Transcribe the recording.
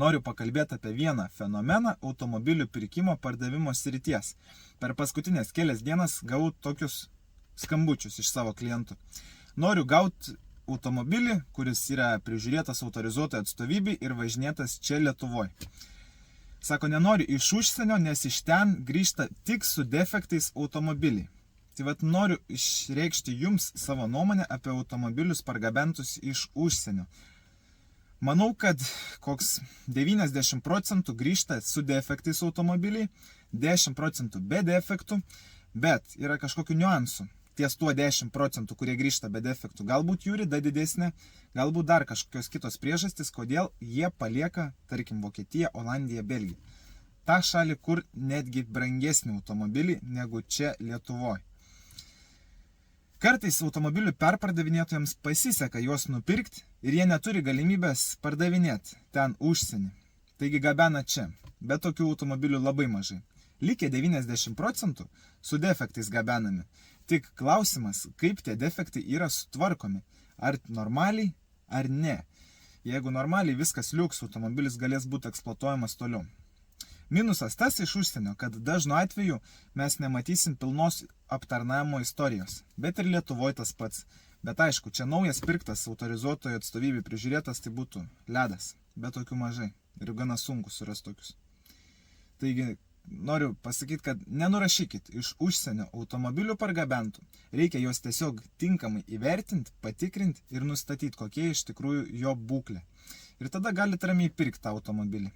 noriu pakalbėti apie vieną fenomeną automobilių pirkimo pardavimo srities. Per paskutinės kelias dienas gavau tokius skambučius iš savo klientų. Noriu gauti automobilį, kuris yra prižiūrėtas autorizuotoje atstovybėje ir važinėtas čia Lietuvoje. Sako, nenoriu iš užsienio, nes iš ten grįžta tik su defektais automobiliai. Tai vat noriu išreikšti jums savo nuomonę apie automobilius pargabentus iš užsienio. Manau, kad koks 90% grįžta su defektais automobiliai, 10% be defektų, bet yra kažkokių niuansų. Ties tuo 10%, kurie grįžta be defektų. Galbūt jų rida didesnė, galbūt dar kažkokios kitos priežastys, kodėl jie palieka, tarkim, Vokietiją, Olandiją, Belgiją. Ta šalį, kur netgi brangesni automobiliai negu čia Lietuvoje. Kartais automobilių perpardavinėtojams pasiseka juos nupirkti ir jie neturi galimybės pardavinėti ten užsienį. Taigi gabena čia, bet tokių automobilių labai mažai. Likę 90% su defektais gabenami. Tik klausimas, kaip tie defektai yra sutvarkomi. Ar normaliai, ar ne. Jeigu normaliai viskas liuks, automobilis galės būti eksploatuojamas toliau. Minusas tas iš užsienio, kad dažnu atveju mes nematysim pilnos aptarnavimo istorijos. Bet ir Lietuvoje tas pats. Bet aišku, čia naujas pirktas autorizuotojo atstovybė prižiūrėtas, tai būtų ledas. Bet tokių mažai. Ir gana sunku surasti tokius. Taigi, noriu pasakyti, kad nenurašykit iš užsienio automobilių pargabentų. Reikia juos tiesiog tinkamai įvertinti, patikrinti ir nustatyti, kokie iš tikrųjų jo būklė. Ir tada galite ramiai pirkti tą automobilį.